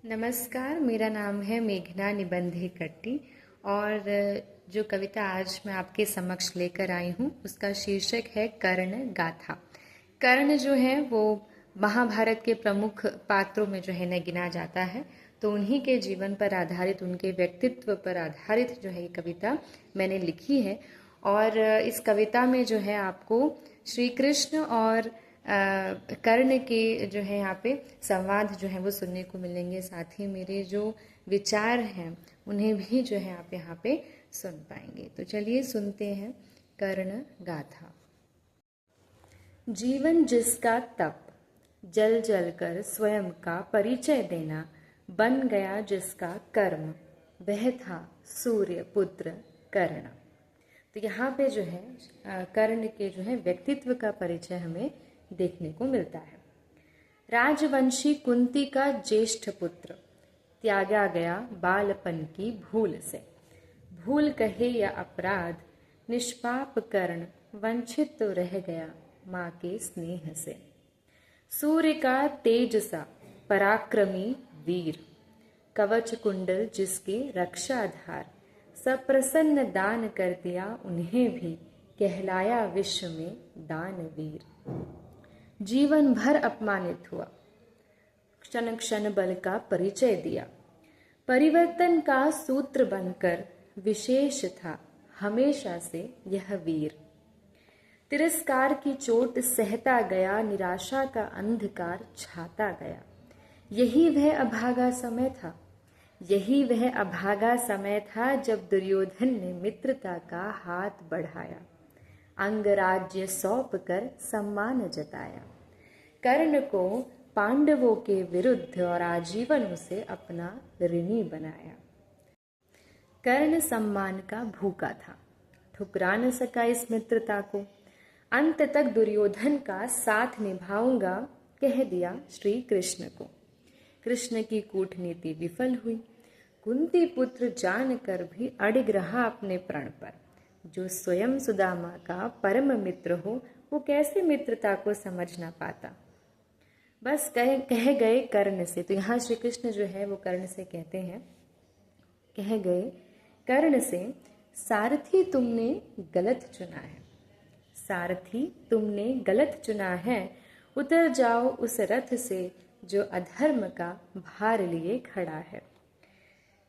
नमस्कार, मेरा नाम है मेघना निबंधे कट्टी और जो कविता आज मैं आपके समक्ष लेकर आई हूँ उसका शीर्षक है कर्ण गाथा। कर्ण जो है वो महाभारत के प्रमुख पात्रों में जो है न गिना जाता है, तो उन्हीं के जीवन पर आधारित, उनके व्यक्तित्व पर आधारित जो है ये कविता मैंने लिखी है। और इस कविता में जो है आपको श्री कृष्ण और कर्ण के जो है यहाँ पे संवाद जो है वो सुनने को मिलेंगे। साथ ही मेरे जो विचार हैं उन्हें भी जो है आप यहाँ पे सुन पाएंगे। तो चलिए सुनते हैं कर्ण गाथा। जीवन जिसका तप, जल जल कर स्वयं का परिचय देना, बन गया जिसका कर्म, वह था सूर्य पुत्र कर्ण। तो यहाँ पे जो है कर्ण के जो है व्यक्तित्व का परिचय हमें देखने को मिलता है। राजवंशी कुंती का ज्येष्ठ पुत्र, त्यागा गया बालपन की भूल से। भूल कहे या अपराध, निष्पाप कर्ण वंचित तो रह गया माँ के स्नेह से। सूर्य का तेज सा पराक्रमी वीर, कवच कुंडल जिसके रक्षाधार, सप्रसन्न दान कर दिया उन्हें भी, कहलाया विश्व में दानवीर। जीवन भर अपमानित हुआ, क्षण क्षण बल का परिचय दिया, परिवर्तन का सूत्र बनकर विशेष था हमेशा से यह वीर। तिरस्कार की चोट सहता गया, निराशा का अंधकार छाता गया। यही वह अभागा समय था, यही वह अभागा समय था जब दुर्योधन ने मित्रता का हाथ बढ़ाया, अंगराज्य सौंप कर सम्मान जताया। कर्ण को पांडवों के विरुद्ध और आजीवन उसे अपना ऋणी बनाया। कर्ण सम्मान का भूखा था, ठुकरा न सका इस मित्रता को। अंत तक दुर्योधन का साथ निभाऊंगा कह दिया श्री कृष्ण को। कृष्ण की कूटनीति विफल हुई, कुंती पुत्र जानकर भी अड़िग रहा अपने प्रण पर। जो स्वयं सुदामा का परम मित्र हो, वो कैसे मित्रता को समझ ना पाता। बस कह गए कर्ण से। तो यहाँ श्री कृष्ण जो है वो कर्ण से कहते हैं, कह गए कर्ण से, सारथी तुमने गलत चुना है, सारथी तुमने गलत चुना है। उतर जाओ उस रथ से जो अधर्म का भार लिए खड़ा है।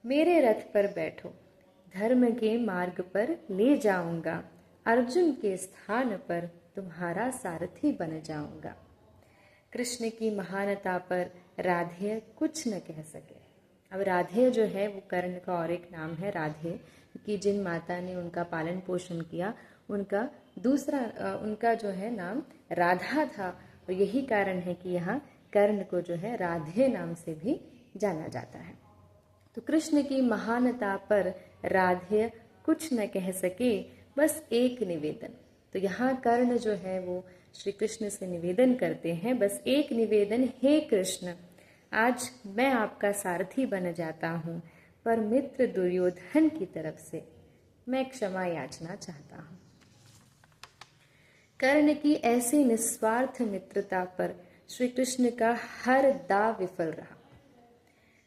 मेरे रथ पर बैठो, धर्म के मार्ग पर ले जाऊंगा, अर्जुन के स्थान पर तुम्हारा सारथी बन जाऊंगा। कृष्ण की महानता पर राधेय कुछ न कह सके। अब राधेय जो है वो कर्ण का और एक नाम है राधेय, कि जिन माता ने उनका पालन पोषण किया उनका दूसरा उनका जो है नाम राधा था, और यही कारण है कि यहाँ कर्ण को जो है राधेय नाम से भी जाना जाता है। तो कृष्ण की महानता पर राधेय कुछ न कह सके, बस एक निवेदन। तो यहाँ कर्ण जो है वो श्री कृष्ण से निवेदन करते हैं, बस एक निवेदन, हे कृष्ण, आज मैं आपका सारथी बन जाता हूँ, पर मित्र दुर्योधन की तरफ से मैं क्षमा याचना चाहता हूँ। कर्ण की ऐसी निस्वार्थ मित्रता पर श्री कृष्ण का हर दाव विफल रहा।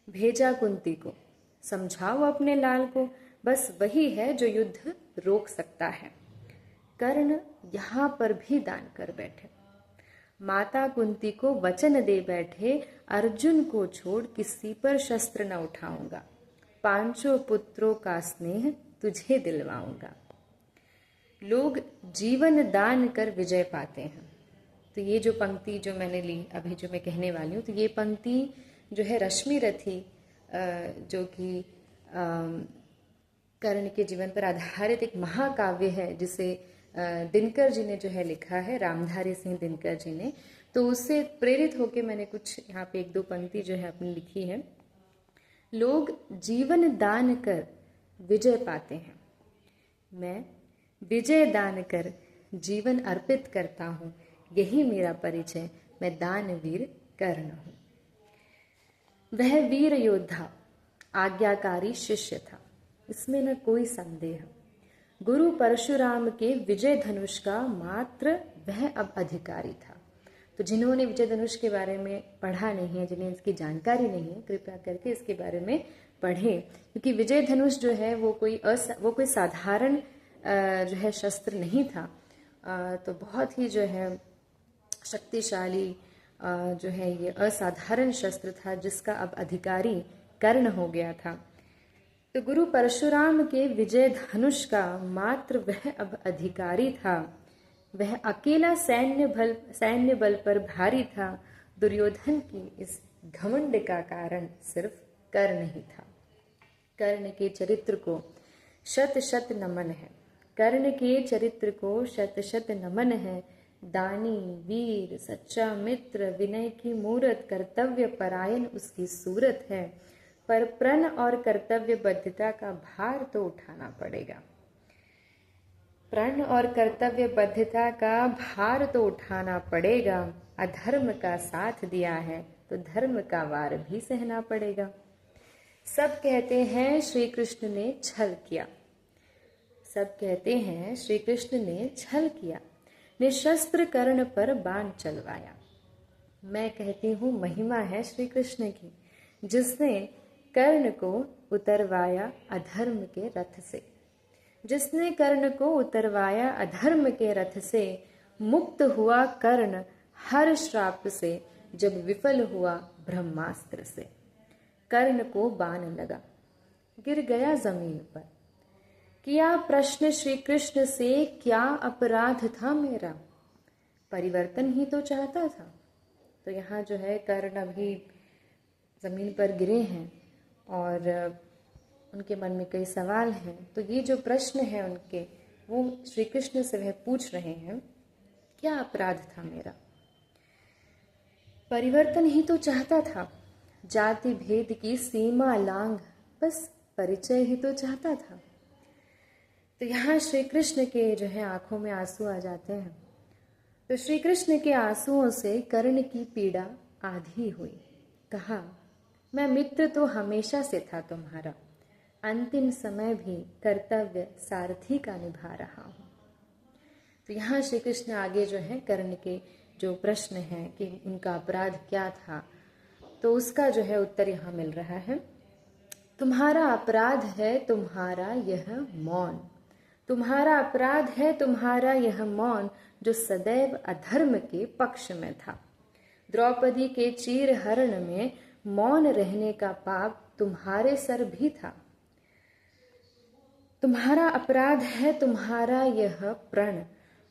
भेजा कुंती को, समझाओ अपने लाल को, बस वही है जो युद्ध रोक सकता है। कर्ण यहाँ पर भी दान कर बैठे। माता कुंती को वचन दे बैठे, अर्जुन को छोड़ किसी पर शस्त्र न उठाऊंगा, पांचों पुत्रों का स्नेह तुझे दिलवाऊंगा। लोग जीवन दान कर विजय पाते हैं। तो ये जो पंक्ति जो मैंने ली अभी, जो मैं कहने वाली हूँ, तो ये पंक्ति जो है रश्मि रथी, जो कि कर्ण के जीवन पर आधारित एक महाकाव्य है, जिसे दिनकर जी ने जो है लिखा है, रामधारी सिंह दिनकर जी ने। तो उससे प्रेरित होकर मैंने कुछ यहाँ पे एक दो पंक्ति जो है अपनी लिखी है। लोग जीवन दान कर विजय पाते हैं, मैं विजय दान कर जीवन अर्पित करता हूँ, यही मेरा परिचय, मैं दानवीर कर्ण हूँ। वह वीर योद्धा आज्ञाकारी शिष्य था, इसमें न कोई संदेह। गुरु परशुराम के विजय धनुष का मात्र वह अब अधिकारी था। तो जिन्होंने विजय धनुष के बारे में पढ़ा नहीं है, जिन्हें इसकी जानकारी नहीं है, कृपया करके इसके बारे में पढ़ें, क्योंकि विजय धनुष जो है वो कोई साधारण जो है शस्त्र नहीं था। तो बहुत ही जो है शक्तिशाली जो है ये असाधारण शस्त्र था, जिसका अब अधिकारी कर्ण हो गया था। तो गुरु परशुराम के विजय धनुष का मात्र वह अब अधिकारी था। वह अकेला सैन्य बल पर भारी था। दुर्योधन की इस घमंड का कारण सिर्फ कर्ण ही था। कर्ण के चरित्र को शत शत नमन है। कर्ण के चरित्र को शत शत नमन है। दानी, वीर, सच्चा मित्र, विनय की मूरत, कर्तव्य परायण उसकी सूरत है। पर प्रण और कर्तव्यबद्धता का भार तो उठाना पड़ेगा। प्रण और कर्तव्यबद्धता का भार तो उठाना पड़ेगा। अधर्म का साथ दिया है तो धर्म का वार भी सहना पड़ेगा। सब कहते हैं श्री कृष्ण ने छल किया। सब कहते हैं श्री कृष्ण ने छल किया, निशस्त्र कर्ण पर बाण चलवाया। मैं कहती हूँ महिमा है श्री कृष्ण की, जिसने कर्ण को उतरवाया अधर्म के रथ से। जिसने कर्ण को उतरवाया अधर्म के रथ से। मुक्त हुआ कर्ण हर श्राप से, जब विफल हुआ ब्रह्मास्त्र से। कर्ण को बाण लगा, गिर गया जमीन पर। किया प्रश्न श्री कृष्ण से, क्या अपराध था मेरा? परिवर्तन ही तो चाहता था। तो यहाँ जो है कर्ण अभी जमीन पर गिरे हैं और उनके मन में कई सवाल हैं। तो ये जो प्रश्न है उनके, वो श्री कृष्ण से वह पूछ रहे हैं, क्या अपराध था मेरा? परिवर्तन ही तो चाहता था। जाति भेद की सीमा लांघ, बस परिचय ही तो चाहता था। तो यहाँ श्री कृष्ण के जो है आंखों में आंसू आ जाते हैं। तो श्री कृष्ण के आंसुओं से कर्ण की पीड़ा आधी हुई। कहा, मैं मित्र तो हमेशा से था तुम्हारा, अंतिम समय भी कर्तव्य सारथी का निभा रहा हूँ। तो यहाँ श्री कृष्ण आगे जो है कर्ण के जो प्रश्न है कि उनका अपराध क्या था, तो उसका जो है उत्तर यहाँ मिल रहा है। तुम्हारा अपराध है तुम्हारा यह मौन। तुम्हारा अपराध है तुम्हारा यह मौन, जो सदैव अधर्म के पक्ष में था। द्रौपदी के चीर हरण में मौन रहने का पाप तुम्हारे सर भी था। तुम्हारा अपराध है तुम्हारा यह प्रण,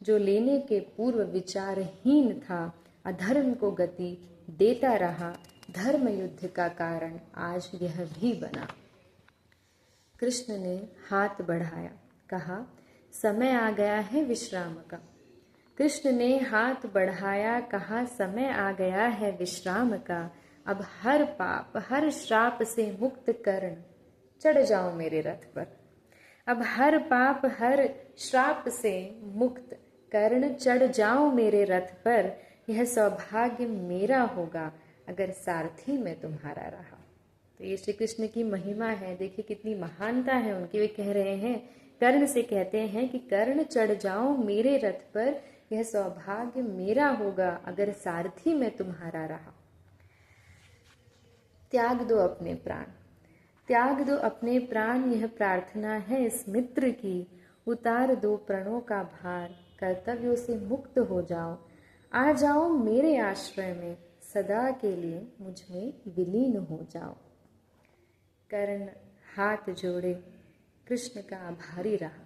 जो लेने के पूर्व विचारहीन था। अधर्म को गति देता रहा, धर्म युद्ध का कारण आज यह भी बना। कृष्ण ने हाथ बढ़ाया, कहा, समय आ गया है विश्राम का। कृष्ण ने हाथ बढ़ाया, कहा, समय आ गया है विश्राम का। अब हर पाप हर श्राप से मुक्त कर्ण, चढ़ जाओ मेरे रथ पर। अब हर पाप हर श्राप से मुक्त कर्ण, चढ़ जाओ मेरे रथ पर। यह सौभाग्य मेरा होगा अगर सारथी में तुम्हारा रहा। तो ये श्री कृष्ण की महिमा है। देखिए कितनी महानता है उनकी। वे कह रहे हैं, कर्ण से कहते हैं कि कर्ण चढ़ जाओ मेरे रथ पर, यह सौभाग्य मेरा होगा अगर सारथी में तुम्हारा रहा। त्याग दो अपने प्राण, त्याग दो अपने प्राण, यह प्रार्थना है इस मित्र की। उतार दो प्रणों का भार, कर्तव्यों से मुक्त हो जाओ। आ जाओ मेरे आश्रय में, सदा के लिए मुझ में विलीन हो जाओ। कर्ण हाथ जोड़े कृष्ण का आभारी रहा।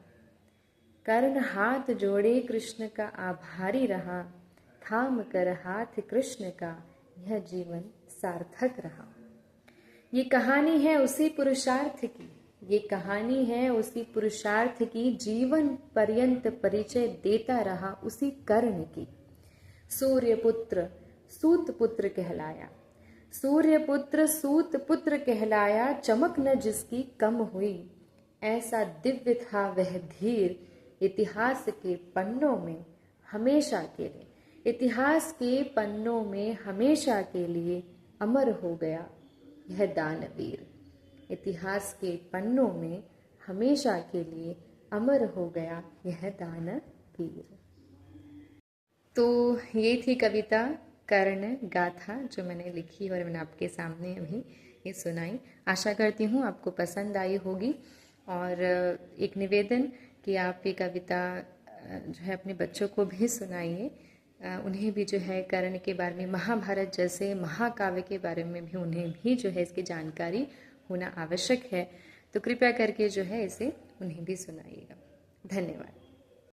कर्ण हाथ जोड़े कृष्ण का आभारी रहा। थाम कर हाथ कृष्ण का यह जीवन सार्थक रहा। ये कहानी है उसी पुरुषार्थ की। ये कहानी है उसी पुरुषार्थ की, जीवन पर्यंत परिचय देता रहा उसी कर्ण की। सूर्यपुत्र सूत पुत्र कहलाया। सूर्यपुत्र सूत पुत्र कहलाया, चमक न जिसकी कम हुई। ऐसा दिव्य था वह धीर, इतिहास के पन्नों में हमेशा के लिए, इतिहास के पन्नों में हमेशा के लिए अमर हो गया यह दानवीर। इतिहास के पन्नों में हमेशा के लिए अमर हो गया यह दानवीर। तो ये थी कविता कर्ण गाथा जो मैंने लिखी और मैंने आपके सामने अभी ये सुनाई। आशा करती हूँ आपको पसंद आई होगी। और एक निवेदन कि आप ये कविता जो है अपने बच्चों को भी सुनाइए। उन्हें भी जो है कर्ण के बारे में, महाभारत जैसे महाकाव्य के बारे में भी उन्हें भी जो है इसकी जानकारी होना आवश्यक है। तो कृपया करके जो है इसे उन्हें भी सुनाइएगा। धन्यवाद।